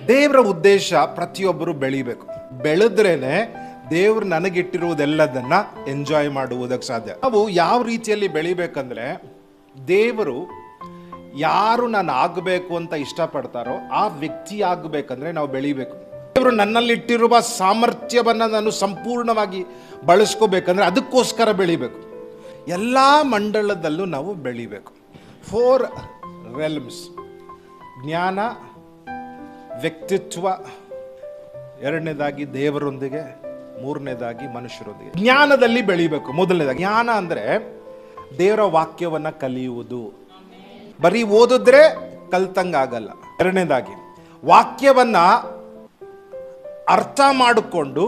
ದೇವರ ಉದ್ದೇಶ ಪ್ರತಿಯೊಬ್ಬರು ಬೆಳಿಬೇಕು. ಬೆಳೆದ್ರೇನೆ ದೇವ್ರು ನನಗಿಟ್ಟಿರುವುದೆಲ್ಲದನ್ನ ಎಂಜಾಯ್ ಮಾಡುವುದಕ್ಕೆ ಸಾಧ್ಯ. ನಾವು ಯಾವ ರೀತಿಯಲ್ಲಿ ಬೆಳಿಬೇಕಂದ್ರೆ, ದೇವರು ಯಾರು ನಾನು ಆಗಬೇಕು ಅಂತ ಇಷ್ಟಪಡ್ತಾರೋ ಆ ವ್ಯಕ್ತಿ ಆಗಬೇಕಂದ್ರೆ ನಾವು ಬೆಳಿಬೇಕು. ದೇವರು ನನ್ನಲ್ಲಿಟ್ಟಿರುವ ಸಾಮರ್ಥ್ಯವನ್ನು ನಾನು ಸಂಪೂರ್ಣವಾಗಿ ಬಳಸ್ಕೋಬೇಕಂದ್ರೆ ಅದಕ್ಕೋಸ್ಕರ ಬೆಳಿಬೇಕು. ಎಲ್ಲ ಮಂಡಲದಲ್ಲೂ ನಾವು ಬೆಳಿಬೇಕು. 4 realms: ಜ್ಞಾನ, ವ್ಯಕ್ತಿತ್ವ, ಎರಡನೇದಾಗಿ ದೇವರೊಂದಿಗೆ, ಮೂರನೇದಾಗಿ ಮನುಷ್ಯರೊಂದಿಗೆ. ಜ್ಞಾನದಲ್ಲಿ ಬೆಳಿಬೇಕು. ಮೊದಲನೇದಾಗಿ ಜ್ಞಾನ ಅಂದರೆ ದೇವರ ವಾಕ್ಯವನ್ನ ಕಲಿಯುವುದು. ಬರೀ ಓದಿದ್ರೆ ಕಲ್ತಂಗಾಗಲ್ಲ. ಎರಡನೇದಾಗಿ ವಾಕ್ಯವನ್ನ ಅರ್ಥ ಮಾಡಿಕೊಂಡು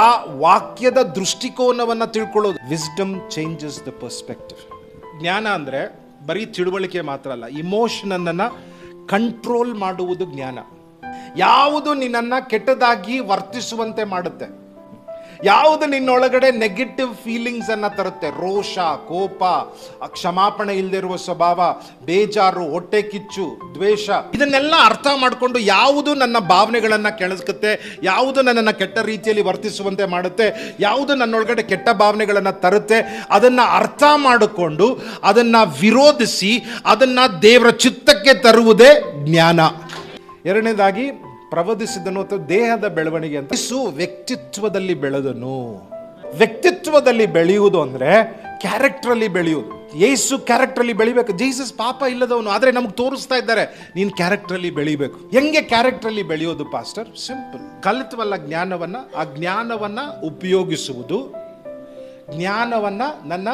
ಆ ವಾಕ್ಯದ ದೃಷ್ಟಿಕೋನವನ್ನು ತಿಳ್ಕೊಳ್ಳೋದು. Wisdom changes the perspective. ಜ್ಞಾನ ಅಂದರೆ ಬರೀ ತಿಳುವಳಿಕೆ ಮಾತ್ರ ಅಲ್ಲ, ಇಮೋಷನನ್ನು ಕಂಟ್ರೋಲ್ ಮಾಡುವುದು ಜ್ಞಾನ. ಯಾವುದು ನಿನ್ನನ್ನು ಕೆಟ್ಟದಾಗಿ ವರ್ತಿಸುವಂತೆ ಮಾಡುತ್ತೆ, ಯಾವುದು ನಿನ್ನೊಳಗಡೆ ನೆಗೆಟಿವ್ ಫೀಲಿಂಗ್ಸ್ ಅನ್ನ ತರುತ್ತೆ, ರೋಷ, ಕೋಪ, ಕ್ಷಮಾಪಣೆ ಇಲ್ಲದಿರುವ ಸ್ವಭಾವ, ಬೇಜಾರು, ಹೊಟ್ಟೆ ಕಿಚ್ಚು, ದ್ವೇಷ, ಇದನ್ನೆಲ್ಲ ಅರ್ಥ ಮಾಡಿಕೊಂಡು ಯಾವುದು ನನ್ನ ಭಾವನೆಗಳನ್ನ ಕೆಳಸ್ಕುತ್ತೆ, ಯಾವುದು ನನ್ನನ್ನು ಕೆಟ್ಟ ರೀತಿಯಲ್ಲಿ ವರ್ತಿಸುವಂತೆ ಮಾಡುತ್ತೆ, ಯಾವುದು ನನ್ನೊಳಗಡೆ ಕೆಟ್ಟ ಭಾವನೆಗಳನ್ನ ತರುತ್ತೆ, ಅದನ್ನ ಅರ್ಥ ಮಾಡಿಕೊಂಡು ಅದನ್ನ ವಿರೋಧಿಸಿ ಅದನ್ನ ದೇವರ ಚಿತ್ತಕ್ಕೆ ತರುವುದೇ ಜ್ಞಾನ. ಎರಡನೇದಾಗಿ ಪ್ರವಧಿಸಿದನು ಅಥವಾ ದೇಹದ ಬೆಳವಣಿಗೆ ಅಂತ. ಯೇಸು ವ್ಯಕ್ತಿತ್ವದಲ್ಲಿ ಬೆಳೆದನು. ವ್ಯಕ್ತಿತ್ವದಲ್ಲಿ ಬೆಳೆಯುವುದು ಅಂದ್ರೆ ಕ್ಯಾರೆಕ್ಟರಲ್ಲಿ ಬೆಳೆಯುವುದು. ಯೇಸು ಕ್ಯಾರೆಕ್ಟರಲ್ಲಿ ಬೆಳಿಬೇಕು. ಜೀಸಸ್ ಪಾಪ ಇಲ್ಲದವನು, ಆದರೆ ನಮ್ಗೆ ತೋರಿಸ್ತಾ ಇದ್ದಾರೆ ನೀನು ಕ್ಯಾರೆಕ್ಟರಲ್ಲಿ ಬೆಳಿಬೇಕು. ಹೆಂಗೆ ಕ್ಯಾರೆಕ್ಟರಲ್ಲಿ ಬೆಳೆಯೋದು ಪಾಸ್ಟರ್? ಸಿಂಪಲ್. ಕಲಿತವಲ್ಲ ಜ್ಞಾನವನ್ನ, ಆ ಜ್ಞಾನವನ್ನ ಉಪಯೋಗಿಸುವುದು, ಜ್ಞಾನವನ್ನ ನನ್ನ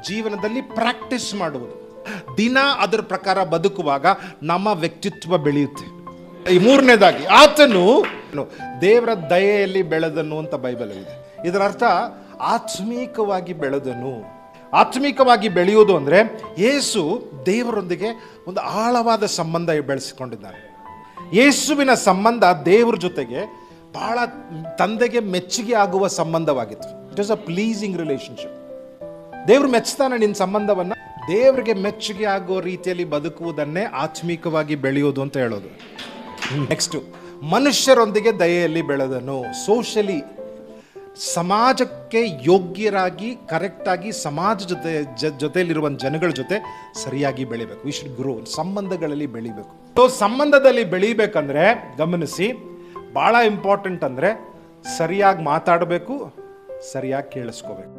ಜೀವನದಲ್ಲಿ ಪ್ರಾಕ್ಟೀಸ್ ಮಾಡುವುದು, ದಿನ ಅದರ ಪ್ರಕಾರ ಬದುಕುವಾಗ ನಮ್ಮ ವ್ಯಕ್ತಿತ್ವ ಬೆಳೆಯುತ್ತೆ. ಈ ಮೂರನೇದಾಗಿ ಆತನು ದೇವರ ದಯೆಯಲ್ಲಿ ಬೆಳೆದನು ಅಂತ ಬೈಬಲ್ ಇದೆ. ಇದರ ಅರ್ಥ ಆತ್ಮೀಕವಾಗಿ ಬೆಳೆದನು. ಆತ್ಮಿಕವಾಗಿ ಬೆಳೆಯುವುದು ಅಂದ್ರೆ ಯೇಸು ದೇವರೊಂದಿಗೆ ಒಂದು ಆಳವಾದ ಸಂಬಂಧ ಬೆಳೆಸಿಕೊಂಡಿದ್ದಾನೆ. ಯೇಸುವಿನ ಸಂಬಂಧ ದೇವರ ಜೊತೆಗೆ ಬಹಳ ತಂದೆಗೆ ಮೆಚ್ಚುಗೆ ಆಗುವ ಸಂಬಂಧವಾಗಿತ್ತು. It was a pleasing relationship. ದೇವ್ರು ಮೆಚ್ಚುತ್ತಾನೆ ನಿನ್ನ ಸಂಬಂಧವನ್ನ. ದೇವರಿಗೆ ಮೆಚ್ಚುಗೆ ಆಗೋ ರೀತಿಯಲ್ಲಿ ಬದುಕುವುದನ್ನೇ ಆತ್ಮಿಕವಾಗಿ ಬೆಳೆಯೋದು ಅಂತ ಹೇಳೋದು. ನೆಕ್ಸ್ಟ್, ಮನುಷ್ಯರೊಂದಿಗೆ ದಯೆಯಲ್ಲಿ ಬೆಳೆದನು. ಸೋಷಲಿ, ಸಮಾಜಕ್ಕೆ ಯೋಗ್ಯರಾಗಿ ಕರೆಕ್ಟಾಗಿ ಸಮಾಜ ಜೊತೆಯಲ್ಲಿರುವ ಜನಗಳ ಜೊತೆ ಸರಿಯಾಗಿ ಬೆಳಿಬೇಕು. We should grow. ಸಂಬಂಧಗಳಲ್ಲಿ ಬೆಳಿಬೇಕು. ಸೊ ಸಂಬಂಧದಲ್ಲಿ ಬೆಳಿಬೇಕಂದ್ರೆ ಗಮನಿಸಿ, ಬಹಳ ಇಂಪಾರ್ಟೆಂಟ್ ಅಂದ್ರೆ ಸರಿಯಾಗಿ ಮಾತಾಡಬೇಕು, ಸರಿಯಾಗಿ ಕೇಳಿಸ್ಕೋಬೇಕು.